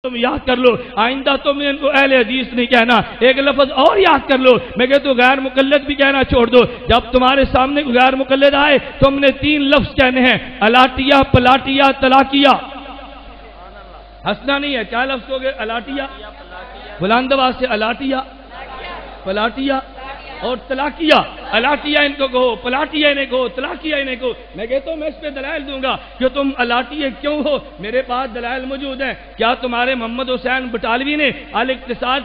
تم یاد کر لو، آئندہ تم نے ان کو اہل حدیث نہیں کہنا، ایک لفظ اور یاد کر لو، میں کہتا ہوں غیر مقلد بھی کہنا چھوڑ دو۔ جب تمہارے سامنے غیر مقلد آئے تم نے 3 لفظ کہنے ہیں، الاٹیا، پلاٹیا، تلاکیا۔ ہنسنا نہیں ہے، کیا لفظ ہو گئے؟ الاٹیا، بلند آواز سے الاٹیا، پلاٹیا اور تلاکیا۔ الاٹیا ان کو کہو، پلاٹیا انہیں کہو، تلاکیا انہیں کہو۔ میں کہتا ہوں میں اس پہ دلائل دوں گا کہ تم الاٹیے کیوں ہو، میرے پاس دلائل موجود ہیں۔ کیا تمہارے محمد حسین بٹالوی نے الاقتصاد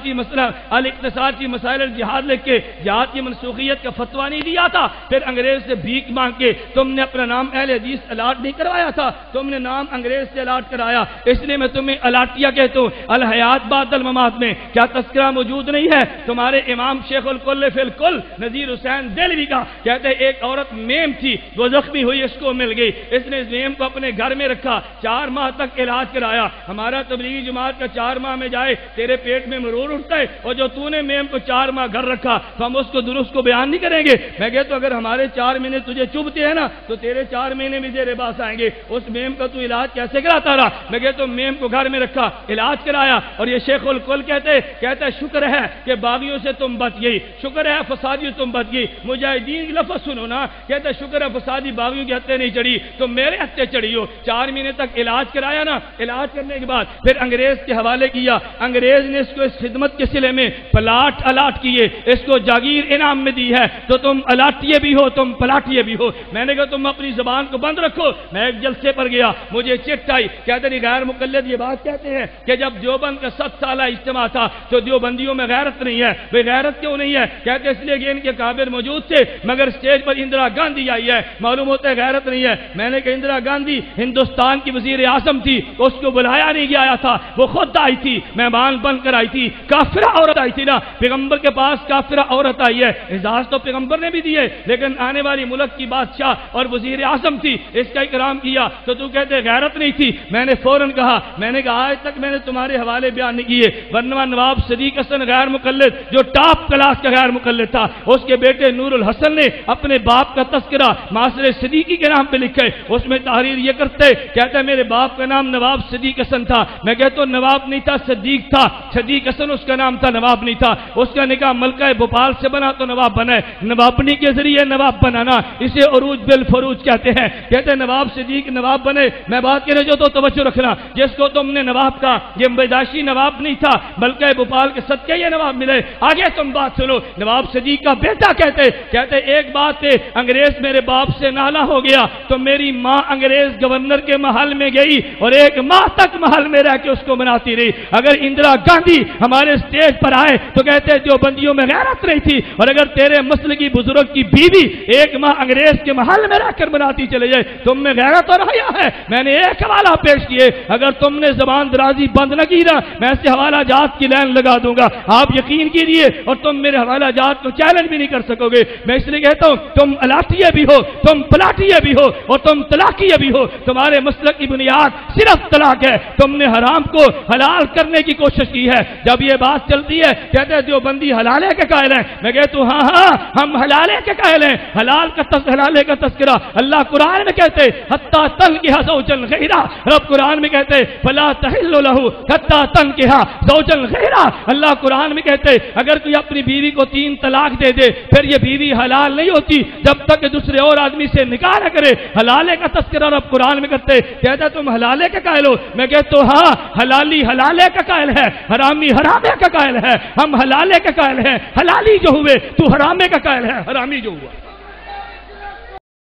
کی مسائل الجہاد لکھ کے جہاد کی منسوخیت کا فتویٰ نہیں دیا تھا؟ پھر انگریز سے بھیک مانگ کے تم نے اپنا نام اہل حدیث الاٹ نہیں کروایا تھا، تم نے نام انگریز سے الاٹ کرایا، اس لیے میں تمہیں الاٹیا کہتا ہوں۔ الحیات بعد الممات میں کیا تذکرہ موجود نہیں ہے؟ تمہارے امام شیخ الکل فی الکل نذیر حسین دہلوی کا کہتے ہیں ایک عورت میم تھی، وہ زخمی ہوئی، اس کو مل گئی، اس نے اس میم کو اپنے گھر میں رکھا، 4 ماہ تک علاج کرایا۔ ہمارا تبلیغی جماعت کا 4 ماہ میں جائے تیرے پیٹ میں مرور اٹھتا ہے، اور جو تو نے میم کو 4 ماہ گھر رکھا تو ہم اس کو درست کو بیان نہیں کریں گے؟ میں کہتا ہوں اگر ہمارے 4 مہینے تجھے چبھتے ہیں نا تو تیرے 4 مہینے بھی تیرے پاس آئیں گے۔ اس میم کا تو علاج کیسے کراتا رہا؟ میں کہتا ہوں میم کو گھر میں رکھا، علاج کرایا، اور یہ شیخ الکل کہتا ہے شکر ہے کہ باغیوں سے تم بچ گئی، شکر ہے فسادیوں تم بچ گئی۔ مجاہدین کی لفظ سنو نا، کہتا ہے شکر ہے فسادی باغیوں کی ہتھے نہیں چڑھی، تم میرے ہتھے چڑھی ہو۔ 4 مہینے تک علاج کرایا نا، علاج کرنے کے بعد پھر انگریز کے حوالے کیا، انگریز نے اس کو اس خدمت کے صلے میں پلاٹ الاٹ کیے، اس کو جاگیر انعام میں دی ہے، تو تم الاٹیے بھی ہو، تم پلاٹیے بھی ہو۔ میں نے کہا تم اپنی زبان کو بند رکھو۔ میں ایک جلسے پر گیا، مجھے چٹ آئی، کہتے ہیں غیر مقلد یہ بات کہتے ہیں کہ جب دیوبند کا 7 سالہ اجتماع تھا تو دیوبندیوں میں غیرت نہیں ہے۔ وہ غیرت کیوں نہیں ہے؟ کہتے اس لیے کہ ان کے کابر موجود تھے، مگر اسٹیج پر اندرا گاندھی آئی ہے، معلوم ہوتا ہے غیرت نہیں ہے۔ میں نے کہا اندرا گاندھی ہندوستان کی وزیر اعظم تھی، اس کو بلایا نہیں گیا تھا، وہ خود آئی تھی، مہمان بن کر آئی تھی۔ کافرہ عورت آئی تھی نا، پیغمبر کے پاس کافرہ عورت آئی ہے، اعزاز تو پیغمبر نے بھی دی ہے، لیکن آنے والی ملک کی بادشاہ اور وزیر اعظم تھی، اس کا اکرام کیا، تو تو کہتے غیرت نہیں تھی؟ میں نے فوراً کہا، میں نے کہا آج تک میں نے تمہارے حوالے بیان نہیں کیے، ورنہ نواب صدیق حسن غیر مقلد جو ٹاپ کلاس کا غیر مقلد تھا، اس کے بیٹے نور الحسن نے اپنے باپ کا تذکرہ معاصر صدیقی کے نام پہ لکھا ہے، اس میں تحریر یہ کرتے کہتا ہے میرے باپ کا نام نواب صدیق حسن تھا۔ میں کہتا ہوں نواب نہیں تھا، صدیق تھا، صدیق حسن اس کا نام تھا، نواب نہیں تھا۔ اس کا نکاح ملکہ بھوپال سے بنا تو نواب بنا ہے، نوابنی کے ذریعے نواب بنانا، اسے عروج بالفروج کہتے ہیں۔ کہتے ہیں نواب صدیق نواب بنے۔ میں بات کہنے جو تو توجہ رکھنا، جس کو تم نے نواب کا، یہ بداشی نواب نہیں تھا، ملکہ بھوپال کے صدقے یہ نواب ملے۔ آگے تم بات سنو، نواب صدیق کا بیٹا کہتے ایک بات ہے، انگریز میرے باپ سے نالا ہو گیا تو میری ماں انگریز گورنر کے محل میں گئی اور 1 ماہ تک محل میں رہ کے اس کو مناتی رہی۔ اگر اندرا گاندھی ہمارے سٹیج پر آئے تو کہتے دیوبندیوں میں غیرت نہیں تھی، اور اگر تیرے مسلکی بزرگ کی بیوی 1 ماہ انگریز کے محل میں رہ کر مناتی چلے جائے، تم میں غیرت اور حیا ہے؟ میں نے ایک حوالہ پیش کیے، اگر تم نے زبان درازی بند نہ کی نا، میں ایسے حوالہ جات کی لائن لگا دوں گا، آپ یقین کیجئے، اور تم میرے حوالہ جات کو چیلنج بھی نہیں کر سکو گے۔ میں اس لیے کہتا ہوں تم الاٹیے بھی ہو، تم پلاٹیے بھی ہو، اور تم طلاقیے بھی ہو۔ تمہارے مسلک کی بنیاد صرف طلاق ہے، تم نے حرام کو حلال کرنے کی کوشش کی ہے۔ جب یہ بات چلتی ہے کہتے ہیں دیوبندی حلالے کے قائل ہیں، میں کہتا ہوں ہاں ہم حلالے کے قائل ہیں۔ حلالے کا تذکرہ اللہ قرآن میں کہتے حتی تنکح زوجا غیرہ، رب قرآن میں کہتے فلا تحل لہ حتی تنکح زوجا غیرہ۔ اللہ قرآن میں کہتے اگر کوئی اپنی بیوی کو 3 طلاق دے دے پھر یہ بیوی حلال نہیں ہوتی جب تک کہ دوسرے اور آدمی سے نکاح نہ کرے۔ حلالے کا تذکرہ رب قرآن میں کرتے کہتا تم حلالے کا قائل ہو، میں کہتا ہوں ہاں حلالی حلالے کا قائل ہے، حرامی حرامے کا قائل ہے، ہم حلالے کا قائل ہیں، حلالی جو ہوئے تو حرامے کا قائل ہے، حرامی جو ہوا۔